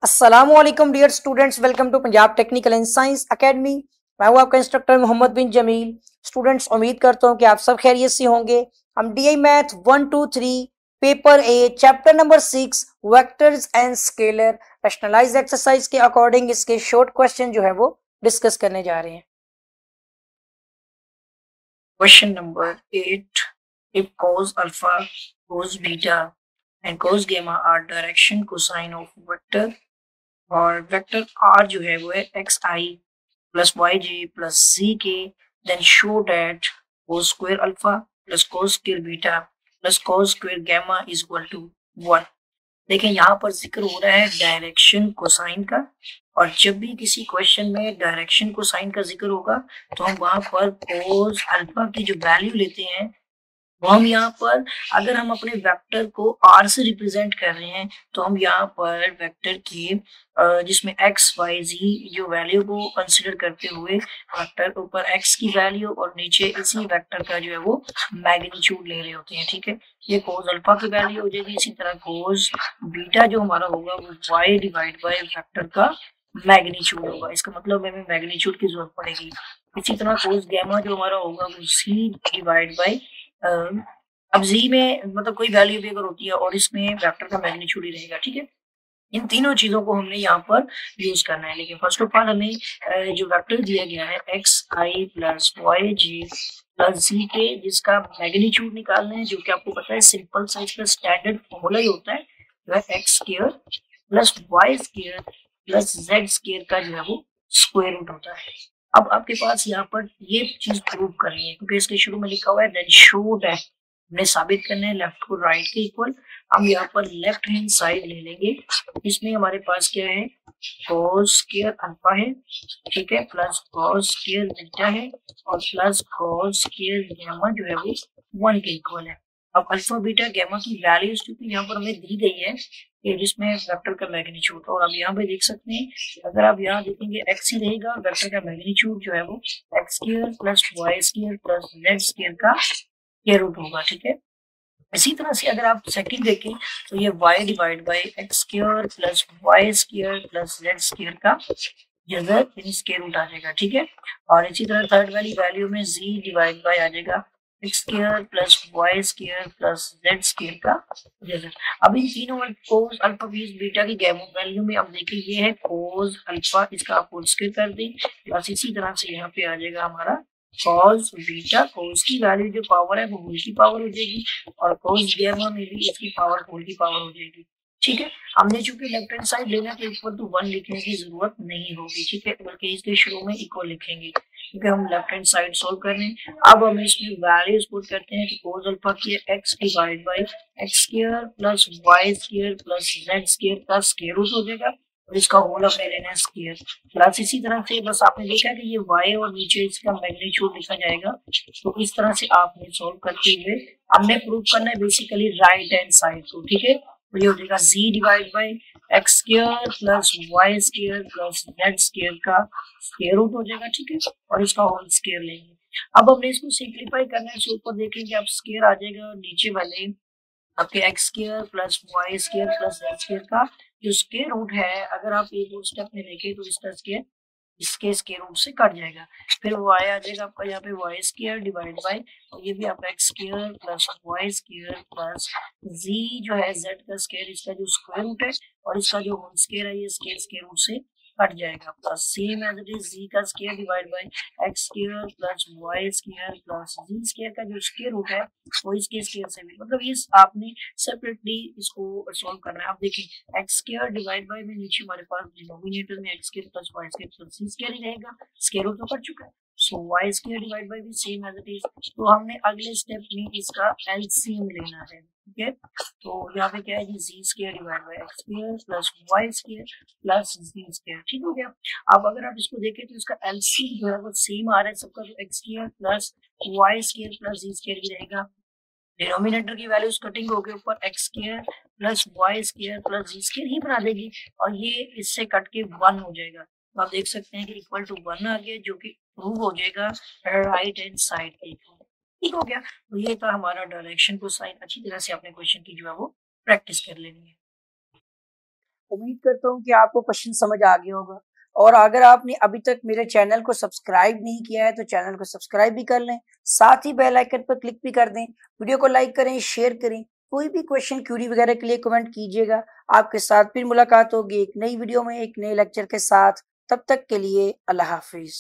अस्सलामुअलैकुम dear students, welcome to Punjab technical and science academy. मैं हूं आपका इंस्ट्रक्टर मोहम्मद बिन जमील। स्टूडेंट्स, उम्मीद करता हूं कि आप सब खैरियत से होंगे। हम DI math 1 2 3 paper A chapter number 6 vectors and scalar rationalised exercise के अकॉर्डिंग इसके शॉर्ट क्वेश्चन जो है वो डिस्कस करने जा रहे हैं। Question number 8, if cos alpha, cos beta and cos gamma are direction cosine of vector और वेक्टर आर जो है वो है x i plus y j plus c k, then show that cos square alpha plus cos square beta plus cos square gamma is equal to 1। देखें यहाँ पर जिक्र हो रहा है डायरेक्शन कोसाइन का, और जब भी किसी क्वेश्चन में डायरेक्शन कोसाइन का जिक्र होगा तो हम वहां पर कोस अल्फा की जो वैल्यू लेते हैं वो हम यहाँ पर, अगर हम अपने वेक्टर को आर से रिप्रेजेंट कर रहे हैं तो हम यहाँ पर वेक्टर की जिसमें एक्स वाई जी जो वैल्यू को कंसिडर करते हुए वेक्टर ऊपर एक्स की वैल्यू और नीचे इसी वेक्टर का जो है वो मैग्नीट्यूड ले रहे होते हैं। ठीक है, ये कोस अल्फा की वैल्यू हो जाएगी। इसी तरह कोस बीटा जो हमारा होगा वो वाई डिवाइड बाय वेक्टर का मैग्नीट्यूड होगा। इसका मतलब हमें मैग्नीट्यूड की जरूरत पड़ेगी। इसी तरह कोस गैमा जो हमारा होगा वो सी डिवाइड बाय अब जी में मतलब कोई वैल्यू भी अगर होती है और इसमें वेक्टर का मैग्नीट्यूड ही रहेगा। ठीक है, इन तीनों चीजों को हमने यहाँ पर यूज करना है। लेकिन फर्स्ट ऑफ ऑल हमें जो वेक्टर दिया गया है x i plus Y ji plus जी के, जिसका मैग्नीट्यूड निकालना है, जो कि आपको पता है सिंपल सा इसका स्टैंडर्ड फॉर्मूला ही होता है, जो है x square plus y square plus z square का जो है वो स्क्वायर रूट होता है। अब आपके पास यहाँ पर ये चीज प्रूव करनी है, क्योंकि इसके शुरू में लिखा हुआ है देन शो दैट, हमने साबित करना है लेफ्ट को राइट के इक्वल। हम यहाँ पर लेफ्ट हैंड साइड ले लेंगे। इसमें हमारे पास क्या है, cos स्क्वायर अल्फा है, ठीक है, प्लस cos स्क्वायर बीटा है और प्लस cos स्क्वायर गामा जो है वो 1 के इक्वल है। अब अल्फा बीटा गामा की वैल्यूज क्योंकि यहाँ पर हमें दी गई है कि जिसमें वेक्टर का मैग्नीट्यूड, और अब यहाँ पे देख सकते हैं, अगर आप यहाँ देखेंगे एक्स ही रहेगा, वेक्टर का मैग्नीट्यूड जो है वो x square plus y square plus z square का स्क्वायर रूट होगा। ठीक है, इसी तरह से अगर आप सेकंड देखें तो ये y divide by x square plus y square plus z square का जगह स्क्वायर रूट आ जाएगा। ठीक है, और इसी तरह थर्ड वाली वैल्यू में z डिवाइड बाय आ जाएगा x square plus y square plus z square का जगह। अब इन तीनों कोस अल्फा बीटा की गैमा वैल्यू में अब देखिए ये है कोस अल्फा, इसका आप होल स्क्वायर कर दें, प्लस इसी तरह से यहाँ पे आ जाएगा हमारा कॉस बीटा, कोस की वैल्यू जो पावर है वो होल की पावर हो जाएगी, और कोस गैमा में भी इसकी पावर होल की पावर हो जाएगी। ठीक है, हमने चूंकि लेफ्ट हैंड साइड लेना तो इक्वल टू 1 लिखने की जरूरत नहीं होगी। ठीक है, बल्कि इसके शुरू में इक्वल लिखेंगे क्योंकि हम लेफ्ट हैंड साइड सोल्व कर रहे हैं। अब हम इसमें वैल्यूज पुट करते हैं कि कोस अल्फा की x divide by x square plus y square plus z square का स्क्वायर रूट हो जाएगा, और इसका होल अपने लेना है स्क्वायर प्लस इसी तरह से बस आपने देखा कि ये y और नीचे इसका मैग्नीट्यूड लिखा जाएगा। तो इस तरह से आपने सॉल्व करते हुए हमने प्रूव करना है बेसिकली राइट हैंड साइड को। ठीक है, तो ये हो जाएगा z divide by x square plus y square plus z square का स्क्वायर रूट हो जाएगा। ठीक है, और इसका होल स्क्वायर लेंगे। अब हमने इसको सिंप्लीफाई करना है, सो ऊपर देखेंगे आप स्क्वायर आ जाएगा और नीचे वाले आपके x square plus y square plus z square का जो स्क्वायर रूट है, अगर आप एक और स्टेप में देखें तो इसका स्क्वायर इसके स्क्वायर रूट से कट जाएगा, फिर y आ जाएगा आपका यहाँ पे वाई स्क्वायर डिवाइड बाय, और ये भी आपका x square plus y square plus z जो है z का स्क्वायर, इसका जो स्क्वायर रूट है और इसका जो होल स्क्वायर है ये स्क्वायर रूट से कट जाएगा, plus same as it is z का square divide by x square plus y square plus z square का जो स्क्वायर रूट है वो इसके स्क्वायर से भी, मतलब ये आपने सेपरेटली इसको सॉल्व करना है। आप देखिए एक्स स्क्वायर डिवाइड बाय में नीचे हमारे पास डिनोमिनेटर में x square plus y square plus z square ही रहेगा, स्क्वायर रूट तो कट चुका है, so y square divide by भी सेम एज इट इज। तो हमने अगले स्टेप में इसका एलसीएम लेना है। ठीक है, तो यहाँ पे क्या है जी z square divide by x square plus y square plus z square. ठीक हो गया। अब अगर आप इसको देखें तो इसका एलसीएम जो है वो सेम आ रहा है सबका, जो x square plus y square plus z square ही रहेगा। डिनोमिनेटर की वैल्यूज कटिंग होके ऊपर x square plus y square plus z square ही बना देगी, और ये इससे कट के 1 हो जाएगा। तो आप देख सकते हैं कि इक्वल टू 1 आ गया, जो कि प्रूव हो जाएगा राइट हैंड साइड के। ठीक हो गया, तो ये था हमारा डायरेक्शन को साइन। अच्छी तरह से अपने क्वेश्चन की जो है वो प्रैक्टिस कर लेनी है। उम्मीद करता हूँ कि आपको क्वेश्चन समझ आ गया होगा। और अगर आपने अभी तक मेरे चैनल को सब्सक्राइब नहीं किया है तो चैनल को सब्सक्राइब भी कर लें, साथ ही बेल आइकन पर क्लिक भी कर दें। वीडियो को लाइक करें, शेयर करें। कोई भी क्वेश्चन क्यूरी वगैरह के लिए कमेंट कीजिएगा। आपके साथ फिर मुलाकात होगी एक नई वीडियो में एक नए लेक्चर के साथ। तब तक के लिए अल्लाह हाफिज।